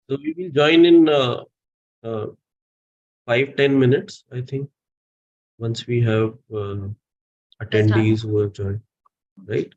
So we will join in uh, 5-10 minutes, I think, once we have The start. attendees who have joined, right?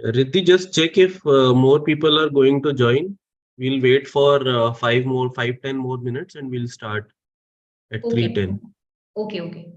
Riddhi, just check if more people are going to join. We'll wait for 5-10 more minutes, and we'll start at Okay. 3:10. Okay. Okay.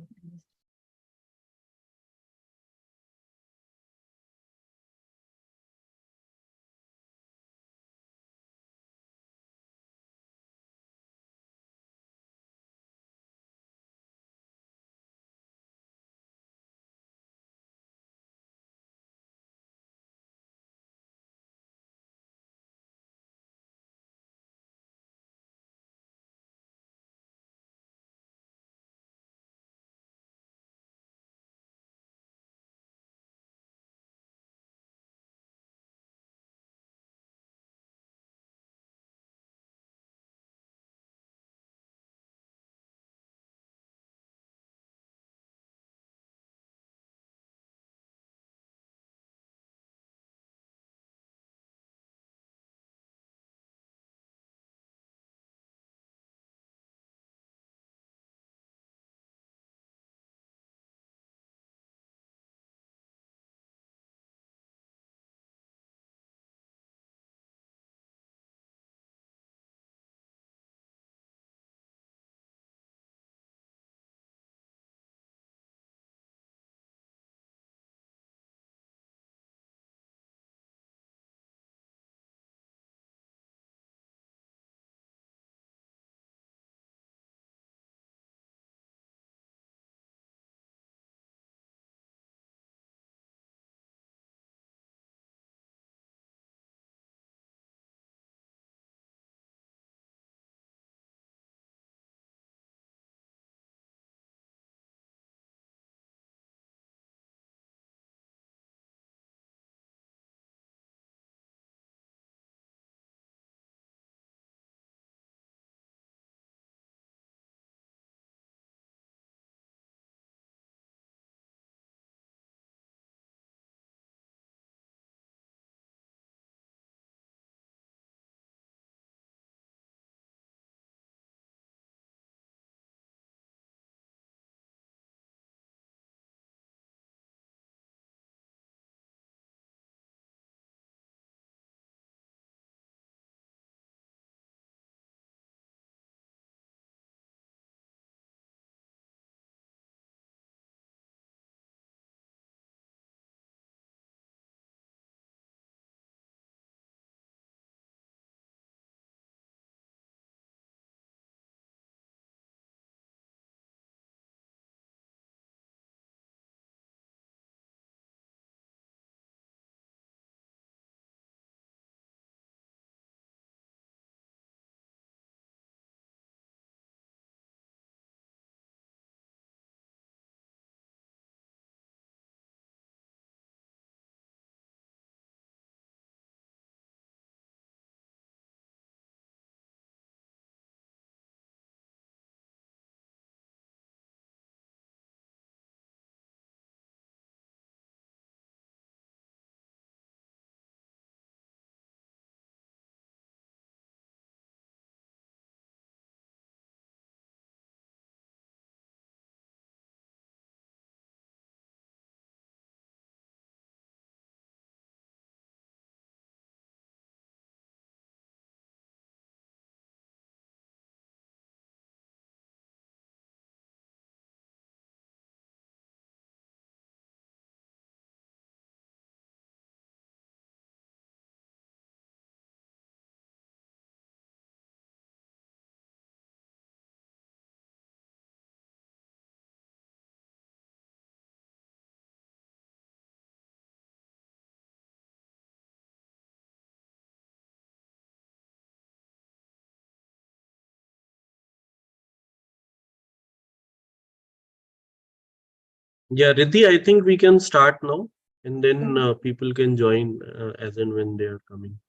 Yeah, Riddhi, I think we can start now, and then people can join as and when they are coming.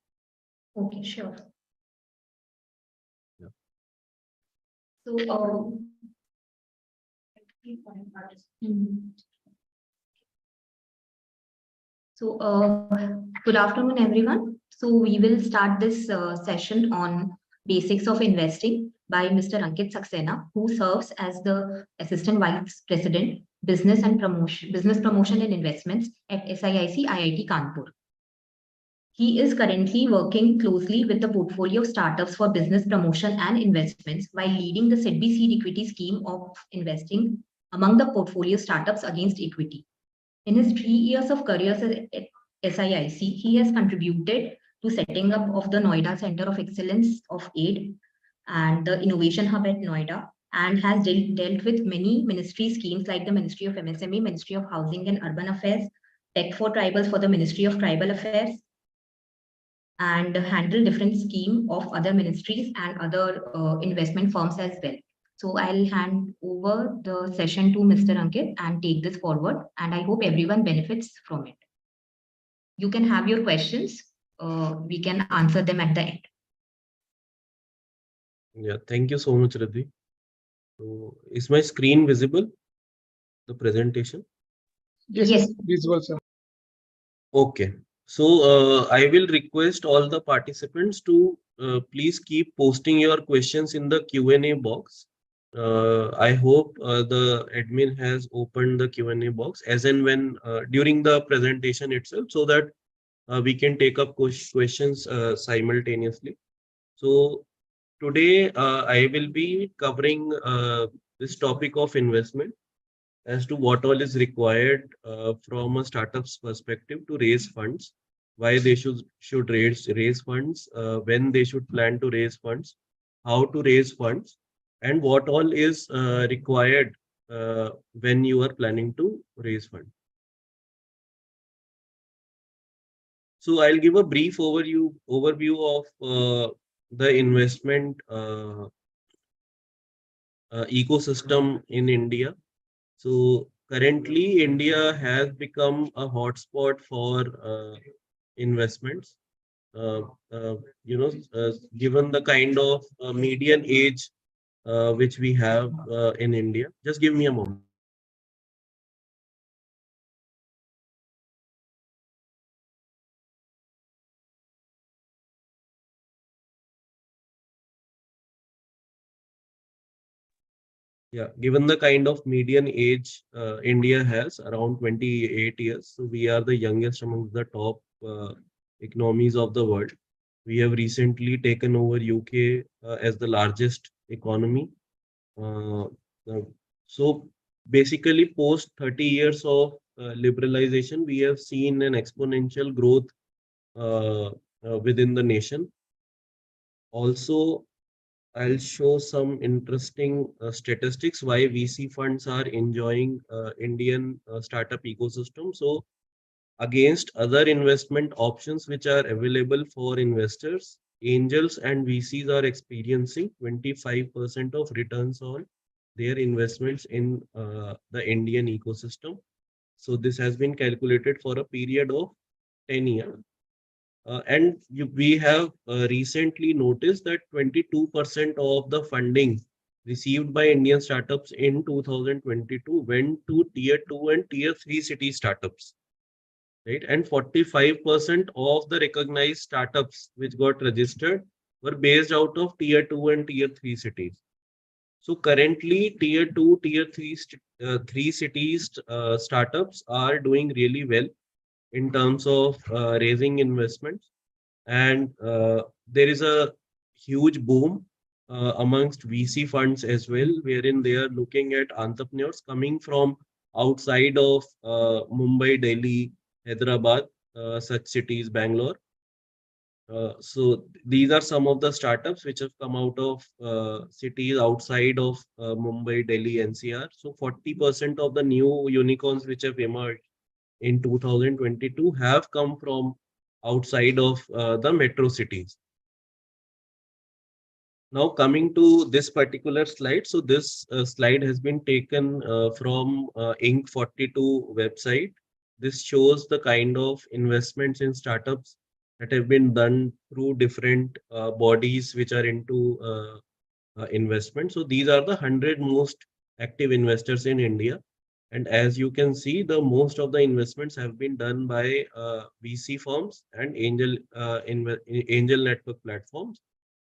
Okay, sure. Yeah. So, mm, good afternoon, everyone. So, we will start this session on basics of investing by Mr. Ankit Saxena, who serves as the Assistant Vice President, Business Promotion and Investments at SIIC IIT Kanpur. He is currently working closely with the portfolio of startups for business promotion and investments while leading the SIDBI seed equity scheme of investing among the portfolio startups against equity. In his 3 years of career at SIIC, he has contributed to setting up of the Noida Center of Excellence of Aid and the Innovation Hub at Noida, and has dealt with many ministry schemes like the Ministry of MSME, Ministry of Housing and Urban Affairs, Tech for Tribals for the Ministry of Tribal Affairs, and handle different scheme of other ministries and other investment firms as well. So I'll hand over the session to Mr. Ankit and take this forward, and I hope everyone benefits from it. You can have your questions. We can answer them at the end. Yeah, thank you so much, Riddhi. So, is my screen visible? The presentation? Yes. Visual, sir. Okay. So, I will request all the participants to please keep posting your questions in the Q&A box. I hope the admin has opened the Q&A box as and when during the presentation itself, so that we can take up questions simultaneously. So today I will be covering this topic of investment as to what all is required from a startup's perspective to raise funds, why they should raise funds, when they should plan to raise funds, how to raise funds, and what all is required when you are planning to raise funds. So I'll give a brief overview of the investment ecosystem in India. So currently, India has become a hotspot for investments. Uh, uh, Given the kind of median age which we have in India. Just give me a moment. Yeah, given the kind of median age India has, around 28 years, so we are the youngest among the top economies of the world. We have recently taken over UK as the largest economy. Uh, uh, so basically, post 30 years of liberalization, we have seen an exponential growth within the nation. Also, I'll show some interesting statistics why VC funds are enjoying Indian startup ecosystem. So against other investment options which are available for investors, angels and VCs are experiencing 25% of returns on their investments in the Indian ecosystem. So this has been calculated for a period of 10 years. We have recently noticed that 22% of the funding received by Indian startups in 2022 went to tier 2 and tier 3 city startups, right? And 45% of the recognized startups which got registered were based out of tier 2 and tier 3 cities. So currently, tier 2, tier 3, 3 cities startups are doing really well in terms of raising investments, and there is a huge boom amongst VC funds as well, wherein they are looking at entrepreneurs coming from outside of Mumbai, Delhi, Hyderabad, such cities, Bangalore. So these are some of the startups which have come out of cities outside of Mumbai, Delhi, NCR. So 40% of the new unicorns which have emerged in 2022 have come from outside of the metro cities. Now coming to this particular slide. So this slide has been taken from Inc. 42 website. This shows the kind of investments in startups that have been done through different bodies which are into investment. So these are the 100 most active investors in India. And as you can see, the most of the investments have been done by VC firms and angel network platforms.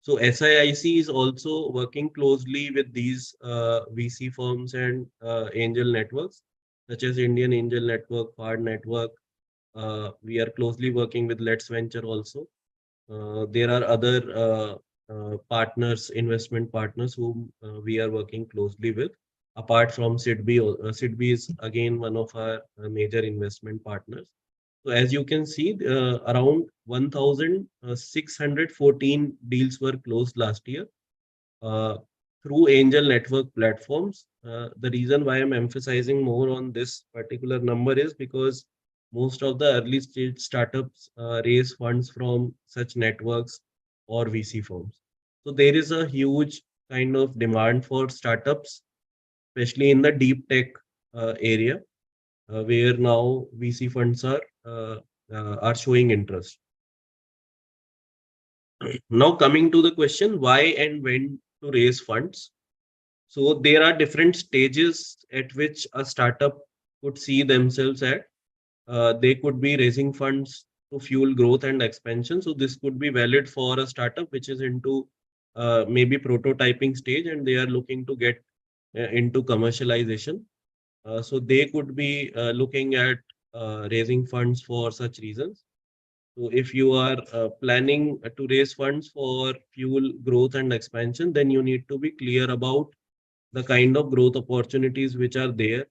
So SIIC is also working closely with these VC firms and angel networks, such as Indian Angel Network, Fard Network. We are closely working with Let's Venture also. There are other partners, investment partners whom we are working closely with. Apart from SIDBI, SIDBI is again one of our major investment partners. So as you can see, around 1,614 deals were closed last year uh, through angel network platforms. The reason why I'm emphasizing more on this particular number is because most of the early stage startups raise funds from such networks or VC firms. So there is a huge kind of demand for startups, especially in the deep tech area, where now VC funds are showing interest. Now coming to the question, why and when to raise funds. So there are different stages at which a startup could see themselves at. They could be raising funds to fuel growth and expansion. So this could be valid for a startup which is into maybe prototyping stage and they are looking to get into commercialization. So they could be looking at raising funds for such reasons. So if you are planning to raise funds for fuel growth and expansion, then you need to be clear about the kind of growth opportunities which are there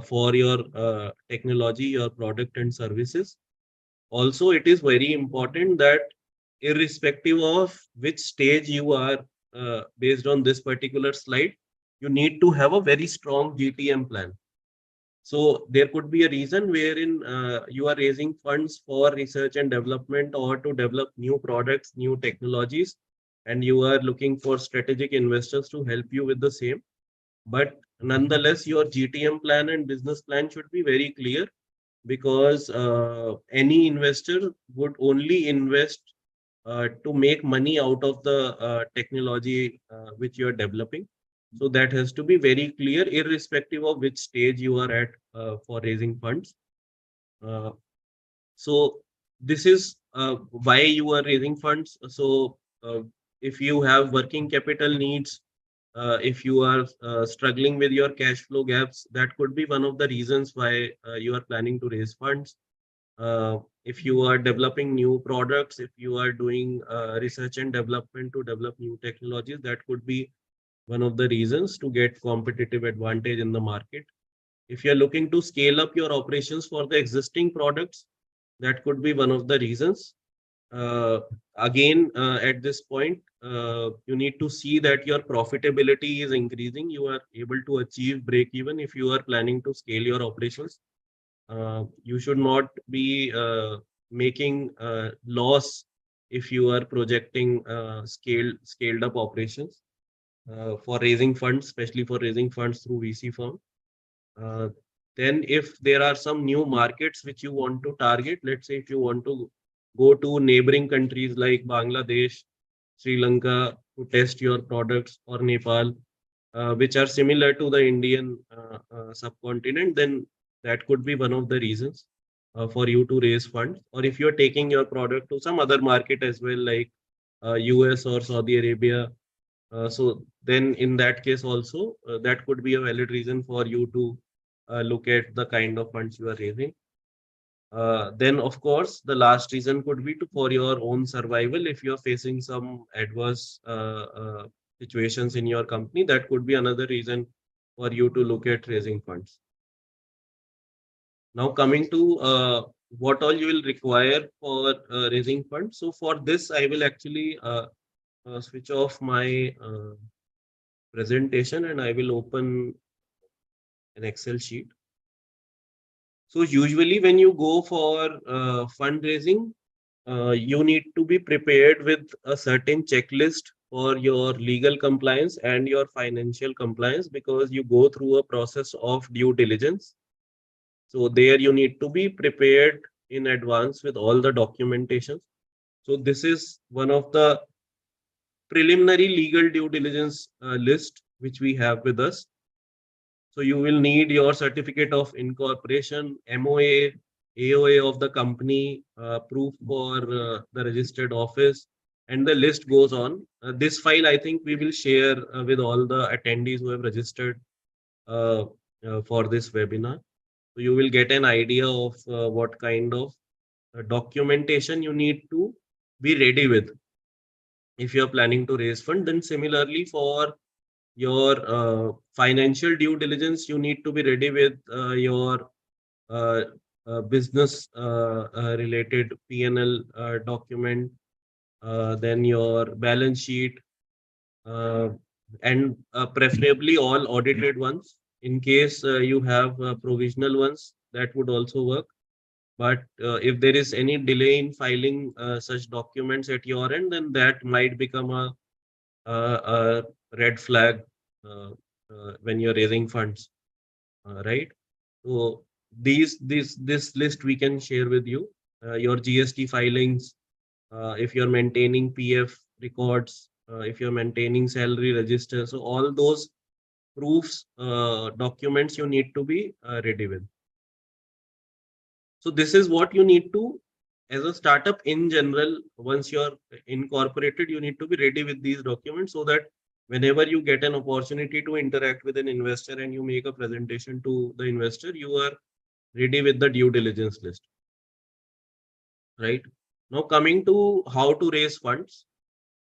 for your technology, your product and services. Also, it is very important that irrespective of which stage you are, based on this particular slide, you need to have a very strong GTM plan. So there could be a reason wherein you are raising funds for research and development or to develop new products, new technologies, and you are looking for strategic investors to help you with the same. But nonetheless, your GTM plan and business plan should be very clear because any investor would only invest to make money out of the technology which you are developing. So that has to be very clear, irrespective of which stage you are at for raising funds. Uh, so this is why you are raising funds. So if you have working capital needs, if you are struggling with your cash flow gaps, that could be one of the reasons why you are planning to raise funds. If you are developing new products, if you are doing research and development to develop new technologies, that could be one of the reasons to get competitive advantage in the market. If you're looking to scale up your operations for the existing products, that could be one of the reasons. Uh, Again, at this point, you need to see that your profitability is increasing. You are able to achieve break even if you are planning to scale your operations. You should not be making loss if you are projecting scaled up operations for raising funds, especially for raising funds through VC firm. Uh, then if there are some new markets which you want to target, let's say if you want to go to neighboring countries like Bangladesh, Sri Lanka to test your products, or Nepal, which are similar to the Indian subcontinent, then that could be one of the reasons for you to raise funds. Or if you're taking your product to some other market as well, like US or Saudi Arabia, so then in that case also, that could be a valid reason for you to look at the kind of funds you are raising. Then of course, the last reason could be to for your own survival. If you're facing some adverse situations in your company, that could be another reason for you to look at raising funds. Now coming to what all you will require for raising funds. So for this, I will actually switch off my presentation and I will open an Excel sheet. So usually when you go for fundraising, you need to be prepared with a certain checklist for your legal compliance and your financial compliance, because you go through a process of due diligence. So there you need to be prepared in advance with all the documentation. So this is one of the preliminary legal due diligence list which we have with us. So you will need your certificate of incorporation, MOA, AOA of the company, proof for the registered office, and the list goes on. This file, I think, we will share with all the attendees who have registered uh, for this webinar. So you will get an idea of what kind of documentation you need to be ready with if you are planning to raise fund. Then similarly for your financial due diligence, you need to be ready with your uh, business related P&L document, then your balance sheet, uh, and preferably all audited ones. In case you have provisional ones, that would also work. But if there is any delay in filing such documents at your end, then that might become a red flag uh, when you're raising funds, right? So this list we can share with you. Your GST filings, if you're maintaining PF records, if you're maintaining salary register, so all those proofs, documents you need to be ready with. So this is what you need to, as a startup in general, once you're incorporated, you need to be ready with these documents so that whenever you get an opportunity to interact with an investor and you make a presentation to the investor, you are ready with the due diligence list, right? Now coming to how to raise funds.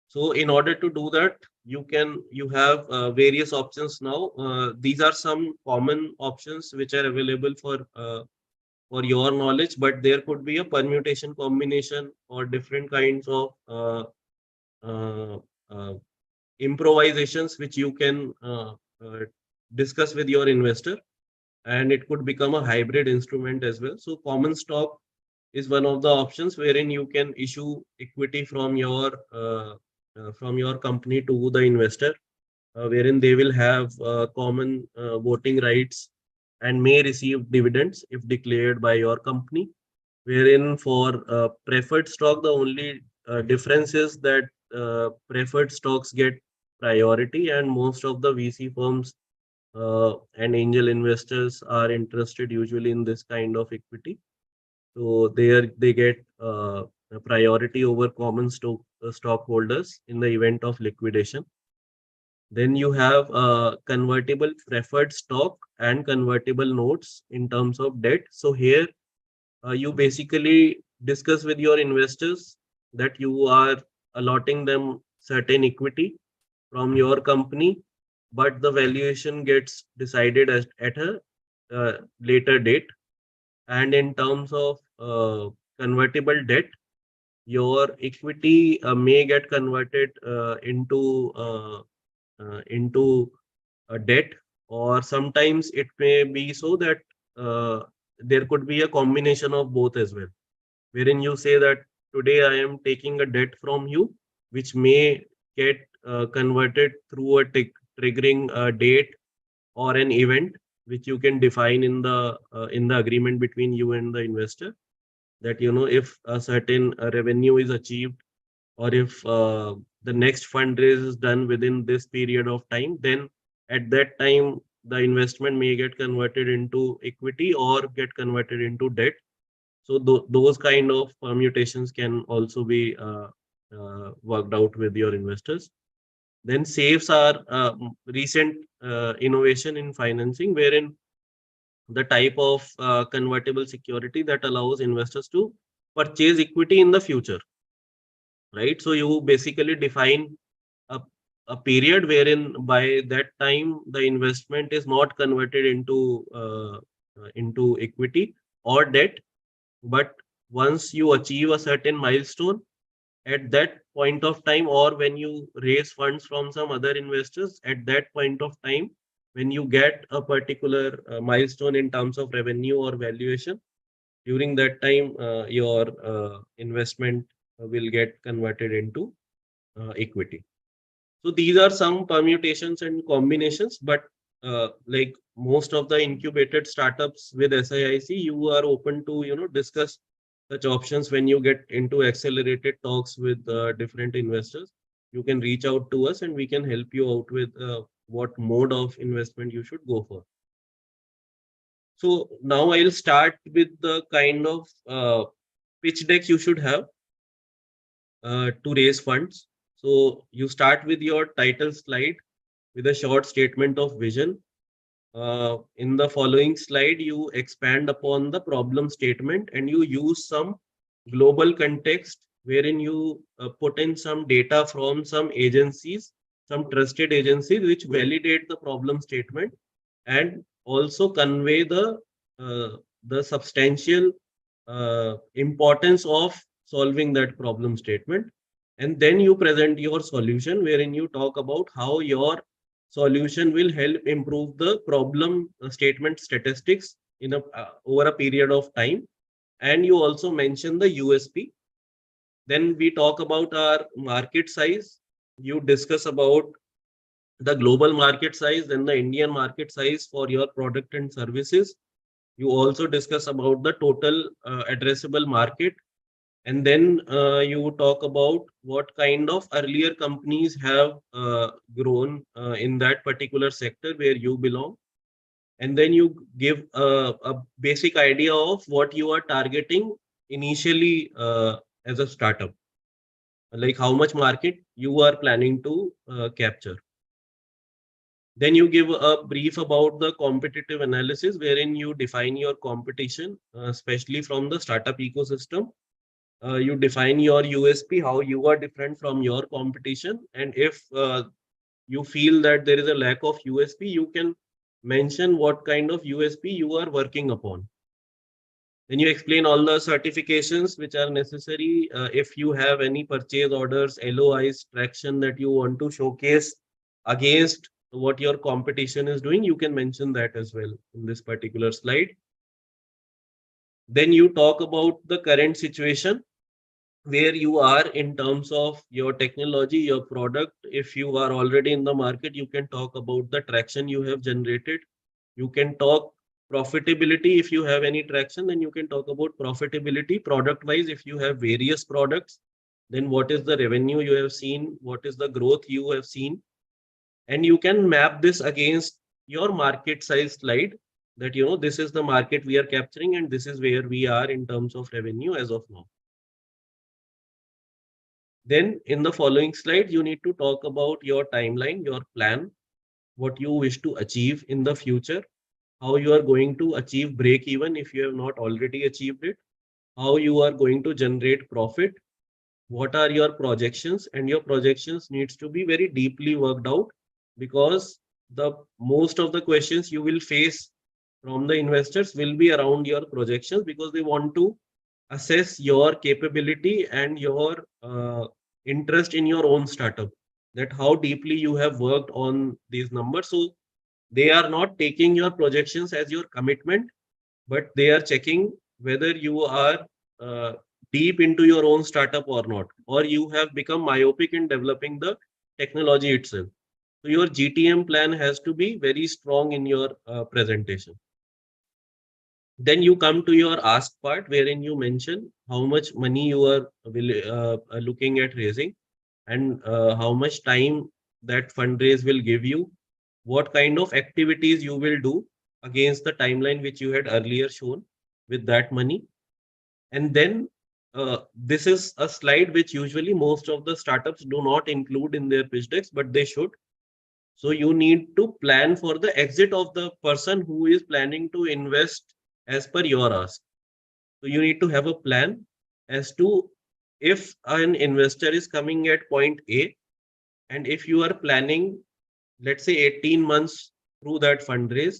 So in order to do that, you have various options now. These are some common options which are available for your knowledge, but there could be a permutation combination or different kinds of uh, uh, improvisations which you can discuss with your investor, and it could become a hybrid instrument as well. So common stock is one of the options wherein you can issue equity from your company to the investor, wherein they will have common voting rights and may receive dividends if declared by your company. Wherein for preferred stock, the only difference is that preferred stocks get priority, and most of the VC firms and angel investors are interested usually in this kind of equity. So they get a priority over common stockholders in the event of liquidation. Then you have convertible preferred stock and convertible notes in terms of debt. So here you basically discuss with your investors that you are allotting them certain equity from your company, but the valuation gets decided at a later date. And in terms of convertible debt, your equity may get converted into a debt, or sometimes it may be so that uh, there could be a combination of both as well, wherein you say that today I am taking a debt from you, which may get converted through a triggering date or an event, which you can define in the agreement between you and the investor, that if a certain revenue is achieved, or if the next fundraise is done within this period of time, then at that time the investment may get converted into equity or get converted into debt. So those kind of permutations can also be worked out with your investors. Then safes are recent innovation in financing, wherein the type of convertible security that allows investors to purchase equity in the future, right? So you basically define a, a period wherein by that time the investment is not converted into equity or debt, but once you achieve a certain milestone, at that point of time, or when you raise funds from some other investors, at that point of time, when you get a particular milestone in terms of revenue or valuation, during that time your investment will get converted into equity. So these are some permutations and combinations, but like most of the incubated startups with SIIC, you are open to discuss such options when you get into accelerated talks with different investors. You can reach out to us and we can help you out with what mode of investment you should go for. So now I'll start with the kind of pitch deck you should have to raise funds. So you start with your title slide with a short statement of vision. In the following slide, you expand upon the problem statement and you use some global context wherein you put in some data from some agencies, some trusted agencies which validate the problem statement and also convey the substantial importance of solving that problem statement. And then you present your solution wherein you talk about how your solution will help improve the problem statement statistics in a over a period of time. And you also mention the USP. Then we talk about our market size. You discuss about the global market size, then the Indian market size for your product and services. You also discuss about the total addressable market, and then you talk about what kind of earlier companies have grown in that particular sector where you belong, and then you give a basic idea of what you are targeting initially as a startup, like how much market you are planning to capture. Then you give a brief about the competitive analysis wherein you define your competition, especially from the startup ecosystem. You define your USP, how you are different from your competition, and if you feel that there is a lack of USP, you can mention what kind of USP you are working upon. Then you explain all the certifications which are necessary. If you have any purchase orders, LOIs, traction that you want to showcase against what your competition is doing, you can mention that as well in this particular slide. Then you talk about the current situation where you are in terms of your technology, your product. If you are already in the market, you can talk about the traction you have generated. You can talk profitability. If you have any traction, then you can talk about profitability product wise. If you have various products, then what is the revenue you have seen? What is the growth you have seen? And you can map this against your market size slide, that this is the market we are capturing and this is where we are in terms of revenue as of now. Then in the following slide, you need to talk about your timeline, your plan, what you wish to achieve in the future, how you are going to achieve break even if you have not already achieved it, how you are going to generate profit, what are your projections, and your projections needs to be very deeply worked out, because the most of the questions you will face from the investors will be around your projections, because they want to assess your capability and your interest in your own startup, that how deeply you have worked on these numbers. So they are not taking your projections as your commitment, but they are checking whether you are uh, deep into your own startup or not, or you have become myopic in developing the technology itself. So your GTM plan has to be very strong in your presentation. Then you come to your ask part, wherein you mention how much money you are looking at raising, and how much time that fundraise will give you, what kind of activities you will do against the timeline which you had earlier shown with that money. And then this is a slide which usually most of the startups do not include in their pitch decks, but they should. So you need to plan for the exit of the person who is planning to invest as per your ask. So you need to have a plan as to, if an investor is coming at point A, and if you are planning, let's say 18 months through that fundraise,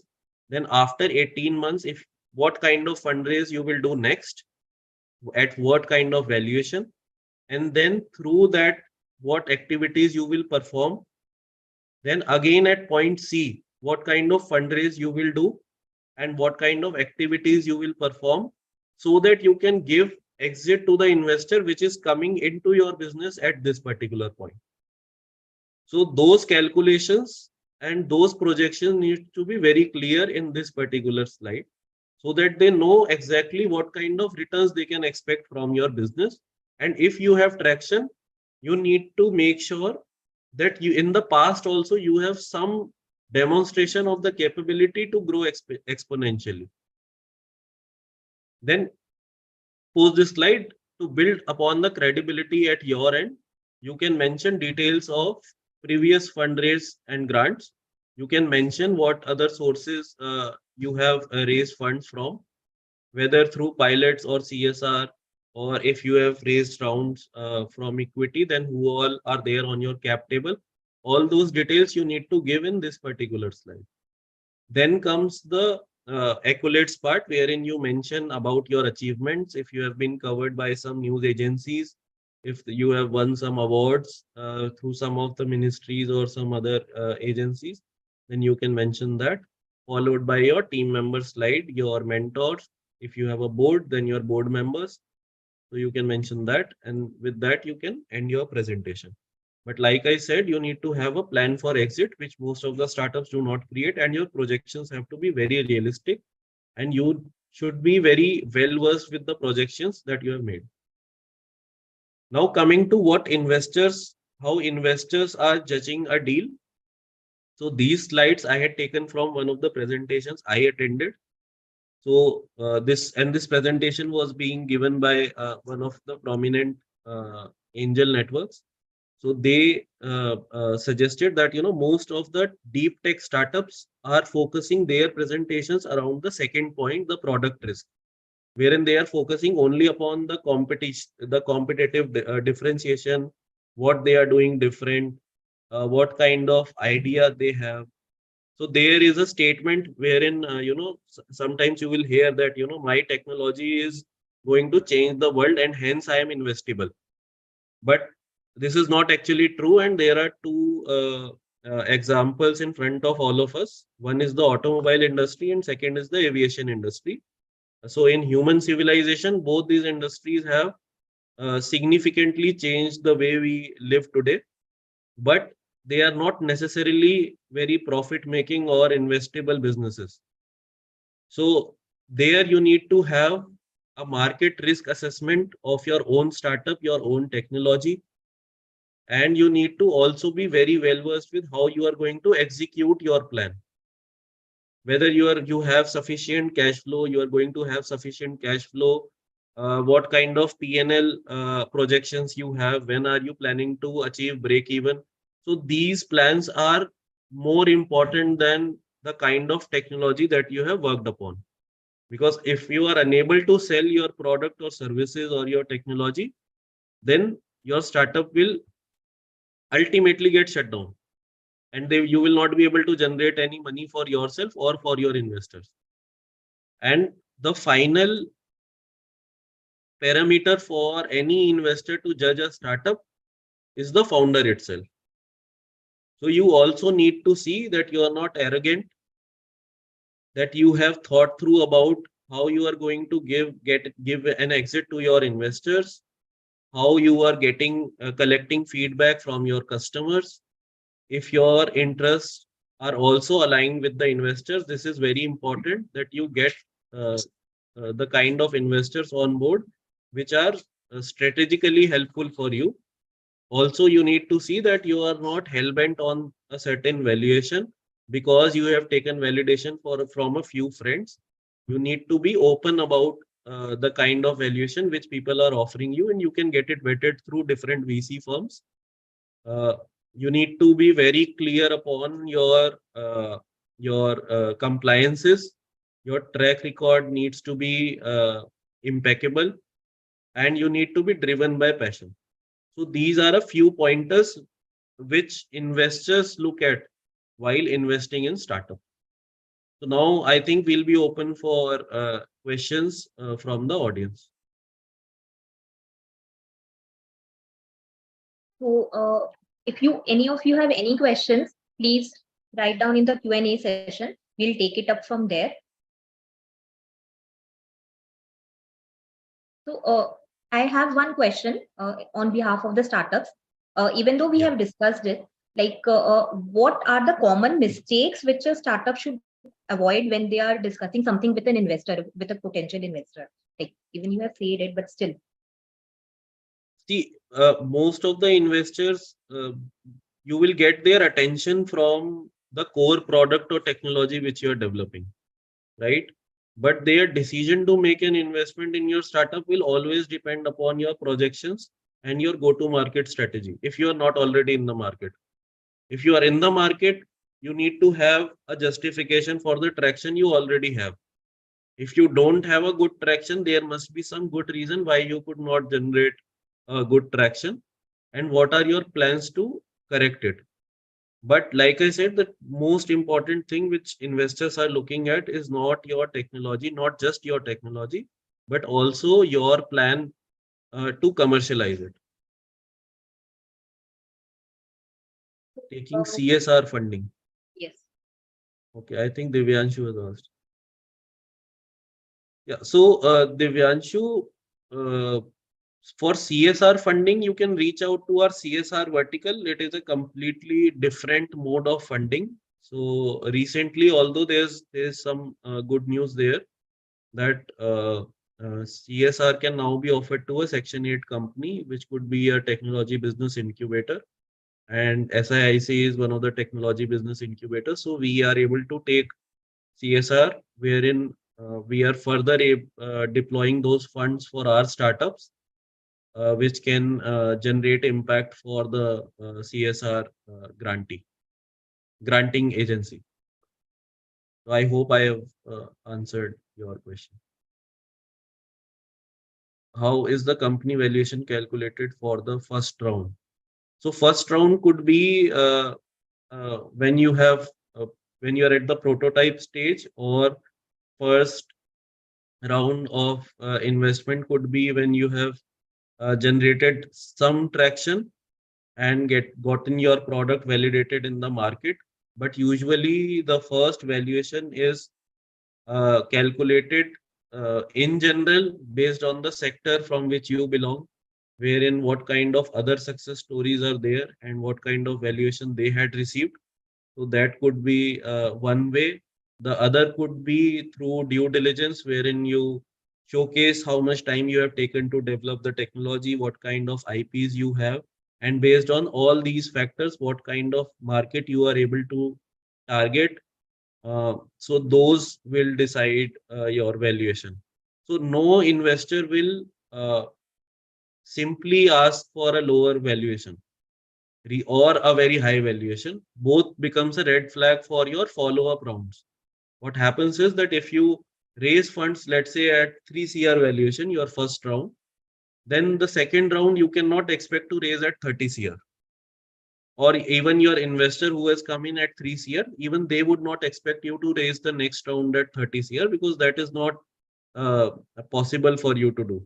then after 18 months, if what kind of fundraise you will do next, at what kind of valuation, and then through that, what activities you will perform. Then again at point C, what kind of fundraise you will do and what kind of activities you will perform, so that you can give exit to the investor which is coming into your business at this particular point. So those calculations and those projections need to be very clear in this particular slide, so that they know exactly what kind of returns they can expect from your business. And if you have traction, you need to make sure that you, in the past also, you have some demonstration of the capability to grow exponentially. Then post this slide to build upon the credibility at your end. You can mention details of previous fundraise and grants. You can mention what other sources you have raised funds from, whether through pilots or CSR, or if you have raised rounds from equity, then who all are there on your cap table. All those details you need to give in this particular slide. Then comes the accolades part, wherein you mention about your achievements, if you have been covered by some news agencies, if you have won some awards through some of the ministries or some other agencies, then you can mention that, followed by your team member slide, your mentors. If you have a board, then your board members. So you can mention that, and with that, you can end your presentation. But like I said, you need to have a plan for exit, which most of the startups do not create, and your projections have to be very realistic, and you should be very well versed with the projections that you have made. Now, coming to how investors are judging a deal. So these slides I had taken from one of the presentations I attended. So this presentation was being given by one of the prominent angel networks. So they suggested that most of the deep tech startups are focusing their presentations around the second point, the product risk, wherein they are focusing only upon the competition, the competitive differentiation, what they are doing different, what kind of idea they have. So there is a statement wherein sometimes you will hear that my technology is going to change the world and hence I am investable. But this is not actually true, and there are two examples in front of all of us. One is the automobile industry, and second is the aviation industry. So in human civilization, both these industries have significantly changed the way we live today, but they are not necessarily very profit making or investable businesses. So there you need to have a market risk assessment of your own startup, your own technology, and you need to also be very well versed with how you are going to execute your plan. Whether you have sufficient cash flow, you are going to have sufficient cash flow, what kind of PNL projections you have, when are you planning to achieve break even. So these plans are more important than the kind of technology that you have worked upon, because if you are unable to sell your product or services or your technology, then your startup will ultimately get shut down, and you will not be able to generate any money for yourself or for your investors. And the final parameter for any investor to judge a startup is the founder itself. So you also need to see that you are not arrogant, that you have thought through about how you are going to give an exit to your investors, how you are getting collecting feedback from your customers. If your interests are also aligned with the investors, this is very important that you get uh, the kind of investors on board which are strategically helpful for you. Also, you need to see that you are not hell-bent on a certain valuation because you have taken validation from a few friends. You need to be open about the kind of valuation which people are offering you, and you can get it vetted through different VC firms. uh, you need to be very clear upon your compliances. Your track record needs to be impeccable, and you need to be driven by passion. So these are a few pointers which investors look at while investing in startup. So now I think we'll be open for questions from the audience. So, if any of you have any questions, please write down in the Q&A session. We'll take it up from there. So, I have one question on behalf of the startups. Even though we Yeah. have discussed it, What are the common mistakes which a startup should avoid when they are discussing something with an investor, with a potential investor? Like, even you have said it, but still. See, most of the investors, you will get their attention from the core product or technology which you are developing, right? But their decision to make an investment in your startup will always depend upon your projections and your go-to-market strategy. If you are not already in the market, if you are in the market, you need to have a justification for the traction you already have. If you don't have a good traction, there must be some good reason why you could not generate a good traction, and what are your plans to correct it. But like I said, the most important thing which investors are looking at is not your technology, not just your technology, but also your plan to commercialize it. Taking Uh, CSR funding. yes. Okay, I think Divyanshu was asked. Yeah, so Divyanshu, uh, for CSR funding, you can reach out to our CSR vertical. It is a completely different mode of funding. So recently, although there's some good news there, that CSR can now be offered to a Section 8 company, which could be a technology business incubator. And SIIC is one of the technology business incubators. So we are able to take CSR, wherein we are further deploying those funds for our startups, which can generate impact for the CSR granting agency. So I hope I have answered your question. How is the company valuation calculated for the first round? So first round could be when you have when you are at the prototype stage, or first round of investment could be when you have generated some traction and gotten your product validated in the market. But usually the first valuation is calculated in general based on the sector from which you belong, wherein what kind of other success stories are there and what kind of valuation they had received. So that could be one way. The other could be through due diligence, wherein you showcase how much time you have taken to develop the technology, what kind of IPs you have, and based on all these factors, what kind of market you are able to target. So those will decide your valuation. So no investor will simply ask for a lower valuation or a very high valuation. Both becomes a red flag for your follow-up rounds. What happens is that if you raise funds, let's say at 3 CR valuation, your first round, then the second round you cannot expect to raise at 30 CR. Or even your investor who has come in at 3 CR, even they would not expect you to raise the next round at 30 CR, because that is not uh, possible for you to do,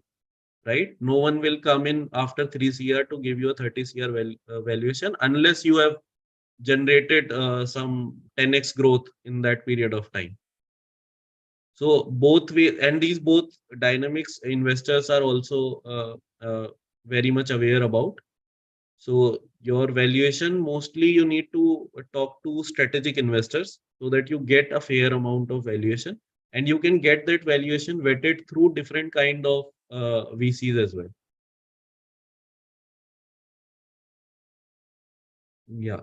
right? No one will come in after 3 CR to give you a 30 CR valuation unless you have generated some 10x growth in that period of time. So both way, and these both dynamics investors are also very much aware about. So your valuation, mostly you need to talk to strategic investors so that you get a fair amount of valuation, and you can get that valuation vetted through different kind of VCs as well. Yeah.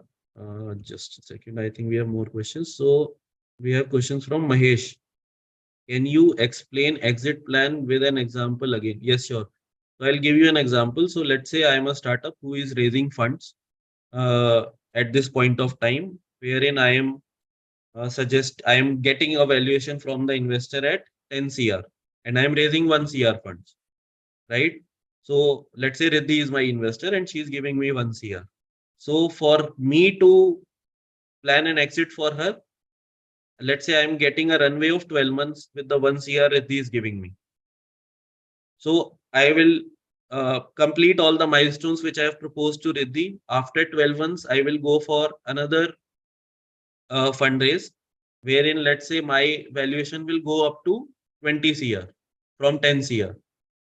Just a second. I think we have more questions. So we have questions from Mahesh. Can you explain exit plan with an example again? Yes, sure. So I'll give you an example. So let's say I am a startup who is raising funds uh, at this point of time, wherein I am getting a valuation from the investor at 10 CR, and I am raising 1 CR funds, right? So let's say Riddhi is my investor and she's giving me 1 CR. So for me to plan an exit for her, let's say I'm getting a runway of 12 months with the 1 CR Riddhi is giving me. So I will complete all the milestones which I have proposed to Riddhi. After 12 months, I will go for another fundraise, wherein let's say my valuation will go up to 20 CR from 10 CR.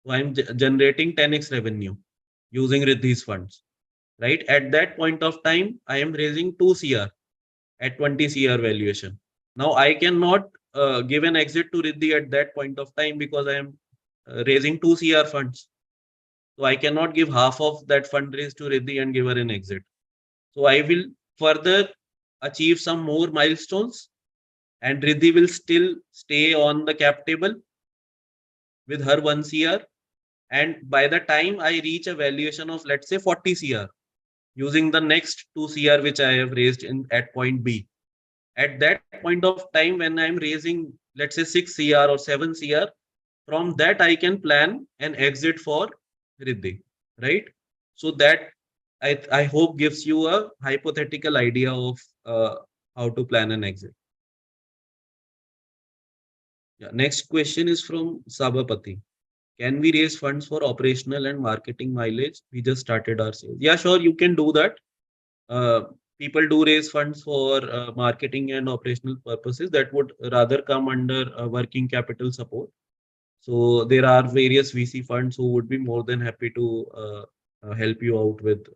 So I'm generating 10x revenue using Riddhi's funds. right? At that point of time, I am raising 2 CR at 20 CR valuation. Now I cannot give an exit to Riddhi at that point of time because I am raising 2 CR funds. So I cannot give half of that fundraise to Riddhi and give her an exit. So I will further achieve some more milestones, and Riddhi will still stay on the cap table with her 1 CR. And by the time I reach a valuation of, let's say, 40 CR, using the next 2 CR which I have raised in at point B, at that point of time when I'm raising, let's say, 6 CR or 7 CR, from that I can plan an exit for Riddhi, right? So that I hope gives you a hypothetical idea of how to plan an exit. Yeah. Next question is from Sabapati. Can we raise funds for operational and marketing mileage? We just started our sales. Yeah, sure, you can do that. Uh, People do raise funds for marketing and operational purposes that would rather come under working capital support. So there are various VC funds who would be more than happy to help you out with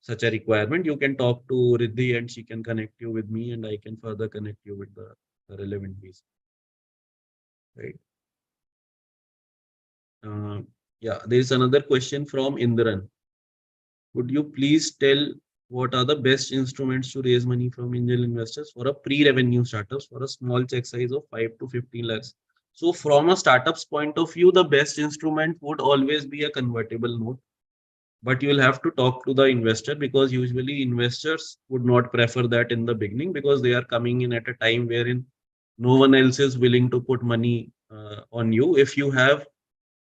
such a requirement. You can talk to Riddhi and she can connect you with me, and I can further connect you with the relevant VC. Right. Uh, yeah, there is another question from Indran. Could you please tell what are the best instruments to raise money from angel investors for a pre-revenue startups for a small check size of 5 to 15 lakhs? So from a startup's point of view, the best instrument would always be a convertible note. But you will have to talk to the investor, because usually investors would not prefer that in the beginning, because they are coming in at a time wherein no one else is willing to put money on you. If you have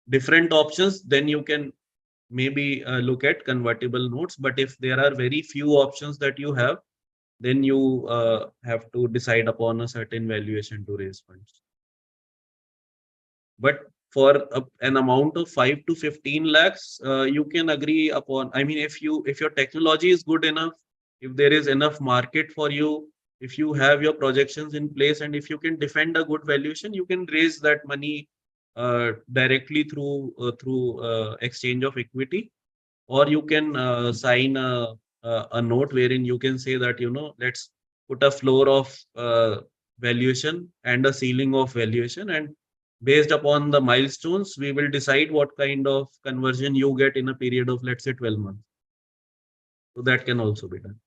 different options, then you can maybe look at convertible notes. But if there are very few options that you have, then you have to decide upon a certain valuation to raise funds. But for an amount of 5 to 15 lakhs, you can agree upon. I mean, if your technology is good enough, if there is enough market for you, if you have your projections in place, and if you can defend a good valuation, you can raise that money directly through exchange of equity, or you can sign a note wherein you can say that, let's put a floor of valuation and a ceiling of valuation, and based upon the milestones we will decide what kind of conversion you get in a period of, let's say, 12 months. So that can also be done.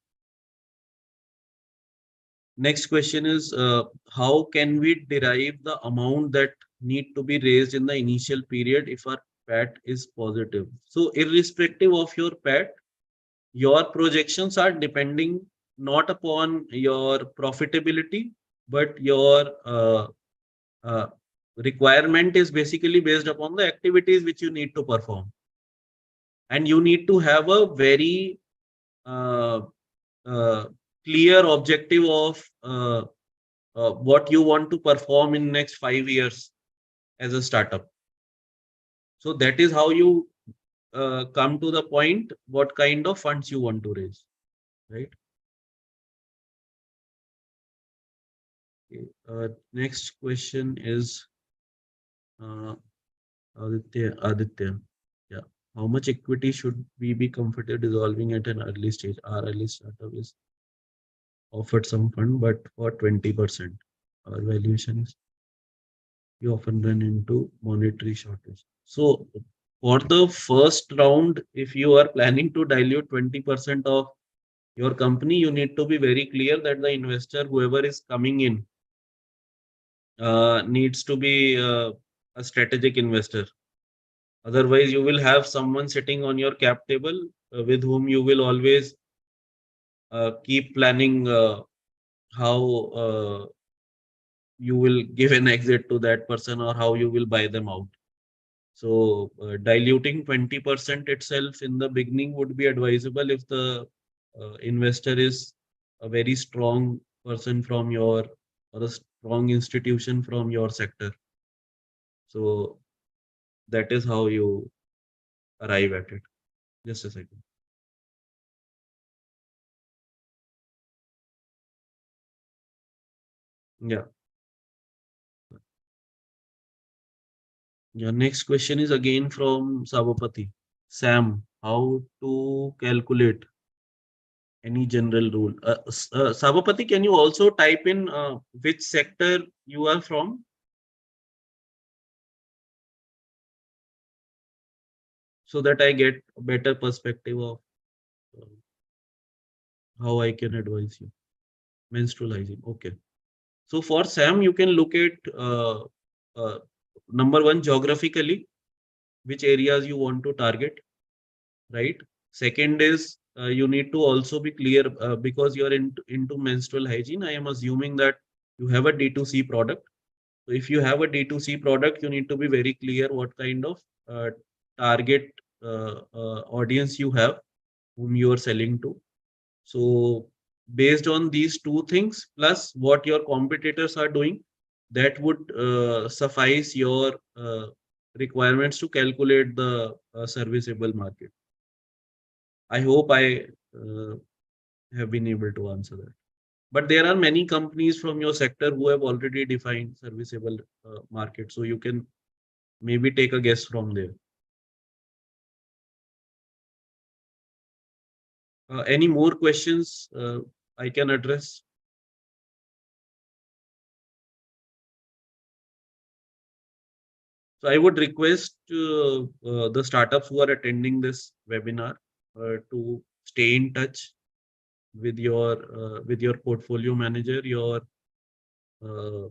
Next question is, how can we derive the amount that need to be raised in the initial period if our PAT is positive? So irrespective of your PAT, your projections are depending not upon your profitability, but your uh, requirement is basically based upon the activities which you need to perform. And you need to have a very uh, uh, clear objective of what you want to perform in next 5 years as a startup. So that is how you come to the point what kind of funds you want to raise, right? Okay. Next question is Aditya. Yeah. How much equity should we be comfortable dissolving at an early stage? Our early startup is offered some fund, but for 20%. Our valuation is, you often run into monetary shortage. So for the first round, if you are planning to dilute 20% of your company, you need to be very clear that the investor, whoever is coming in, needs to be a strategic investor. Otherwise, you will have someone sitting on your cap table with whom you will always keep planning how you will give an exit to that person or how you will buy them out. So, diluting 20% itself in the beginning would be advisable if the investor is a very strong person from your, or a strong institution from your sector. So, that is how you arrive at it. Just a second. Yeah. Your next question is again from Sabapati. Sam. How to calculate any general rule? Sabapati, can you also type in which sector you are from so that I get a better perspective of uh, how I can advise you? Menstrual hygiene. Okay. So for Sam, you can look at uh, number one, geographically, which areas you want to target, right? Second is you need to also be clear because you're into menstrual hygiene. I am assuming that you have a D2C product. So if you have a D2C product, you need to be very clear what kind of target audience you have, whom you are selling to. So based on these two things, plus what your competitors are doing, that would suffice your requirements to calculate the serviceable market. I hope I have been able to answer that. But there are many companies from your sector who have already defined serviceable market, so you can maybe take a guess from there. Any more questions I can address? So I would request the startups who are attending this webinar to stay in touch with your portfolio manager, uh,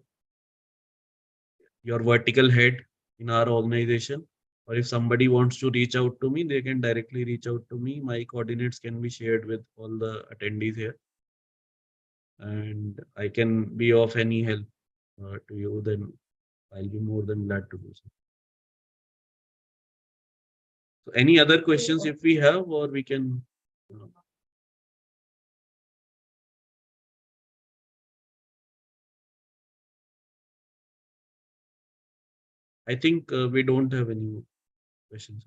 your vertical head in our organization. Or if somebody wants to reach out to me, they can directly reach out to me. My coordinates can be shared with all the attendees here, and I can be of any help to you. Then I'll be more than glad to do so. So, any other questions if we have, or we can. Uh, I think we don't have any questions.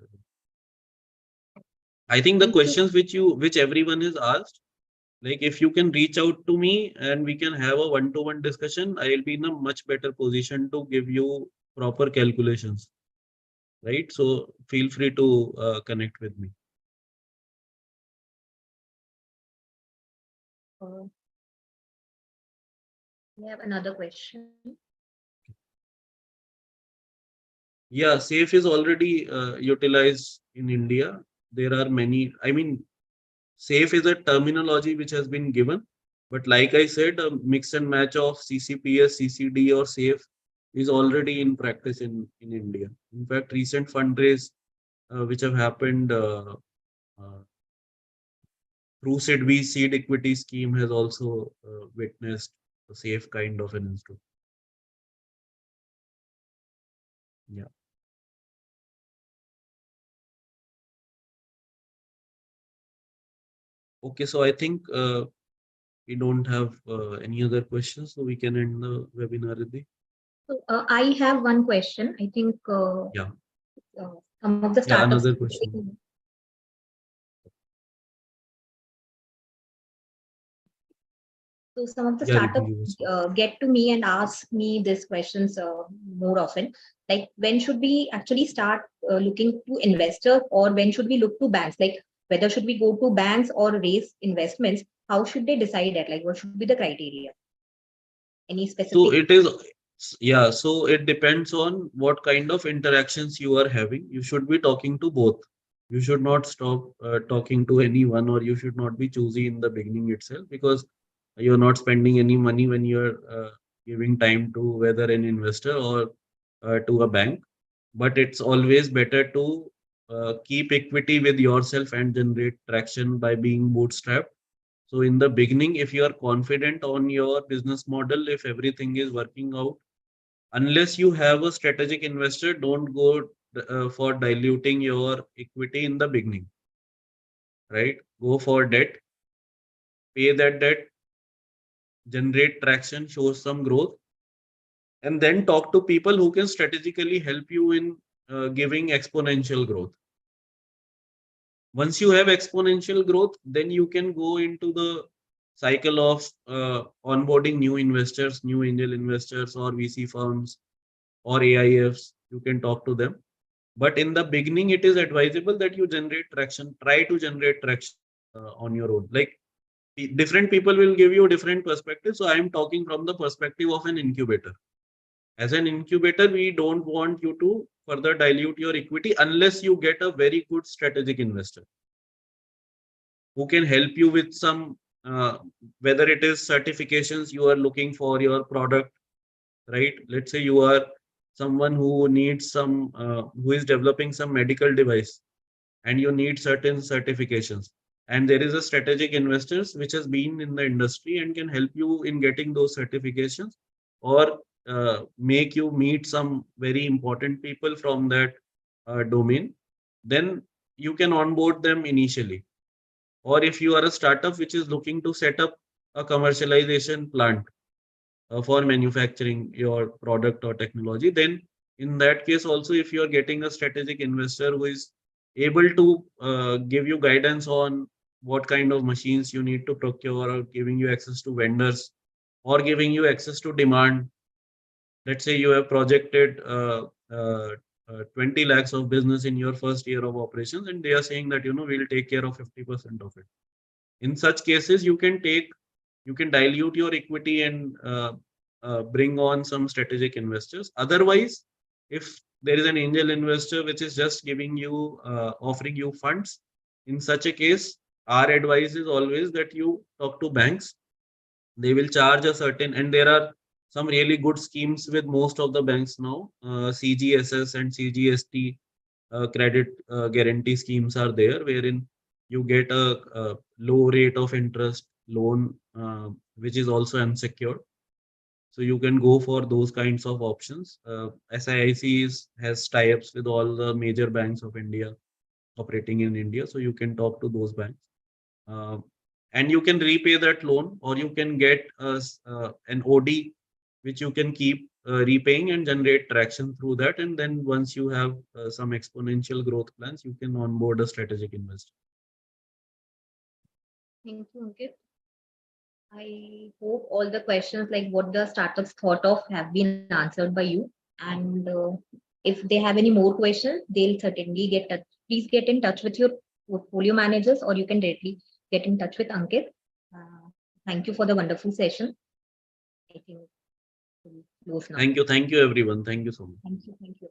I think the Thank you. questions which everyone has asked, like if you can reach out to me and we can have a one-to-one discussion, I'll be in a much better position to give you proper calculations, right? So feel free to connect with me. Uh, we have another question. Yeah, SAFE is already utilized in India. There are many. I mean, SAFE is a terminology which has been given, but like I said, a mix and match of CCPS, CCD, or SAFE is already in practice in India. In fact, recent fundraise which have happened uh, through SIDBI seed equity scheme has also witnessed a SAFE kind of an instrument. Yeah. Okay, so I think we don't have any other questions, so we can end the webinar, Riddhi. So I have one question. I think Yeah. some of the Yeah, startups. another question. So some of the Yeah, Riddhi, startups you were saying. get to me and ask me these questions more often. Like when should we actually start looking to investors, or when should we look to banks? Like whether should we go to banks or raise investments? How should they decide that? Like what should be the criteria? Any So specific? it is, yeah, so it depends on what kind of interactions you are having. You should be talking to both. You should not stop talking to anyone, or you should not be choosy in the beginning itself, because you're not spending any money when you're giving time to whether an investor or to a bank. But it's always better to keep equity with yourself and generate traction by being bootstrapped. So in the beginning, if you are confident on your business model, if everything is working out, unless you have a strategic investor, don't go for diluting your equity in the beginning, right? Go for debt, pay that debt, generate traction, show some growth, and then talk to people who can strategically help you in giving exponential growth. Once you have exponential growth, then you can go into the cycle of onboarding new investors, new angel investors, or VC firms, or AIFs. You can talk to them. But in the beginning, it is advisable that you generate traction, try to generate traction on your own. Like different people will give you different perspectives. So I am talking from the perspective of an incubator. As an incubator, we don't want you to further dilute your equity unless you get a very good strategic investor who can help you with some, whether it is certifications you are looking for your product, right? Let's say you are someone who needs some, who is developing some medical device and you need certain certifications. And there is a strategic investors which has been in the industry and can help you in getting those certifications, or make you meet some very important people from that domain. Then you can onboard them initially. Or if you are a startup which is looking to set up a commercialization plant for manufacturing your product or technology, then in that case also, if you are getting a strategic investor who is able to give you guidance on what kind of machines you need to procure, or giving you access to vendors, or giving you access to demand. Let's say you have projected 20 lakhs of business in your first year of operations, and they are saying that, we'll take care of 50% of it. In such cases, you can dilute your equity and bring on some strategic investors. Otherwise, if there is an angel investor which is just giving you, offering you funds, in such a case, our advice is always that you talk to banks. They will charge a certain, and there are some really good schemes with most of the banks now. CGSS and CGST credit guarantee schemes are there, wherein you get a low rate of interest loan, which is also unsecured. So you can go for those kinds of options. SIIC has tie-ups with all the major banks of India operating in India, so you can talk to those banks. Uh, and you can repay that loan, or you can get an OD which you can keep repaying and generate traction through that. And then once you have some exponential growth plans, you can onboard a strategic investor. Thank you, Ankit. I hope all the questions like what the startups thought of have been answered by you. And if they have any more questions, they'll certainly get touch. Please get in touch with your portfolio managers, or you can directly get in touch with Ankit. Thank you for the wonderful session. I think we'll close now. Thank you. Thank you, everyone. Thank you so much. Thank you. Thank you.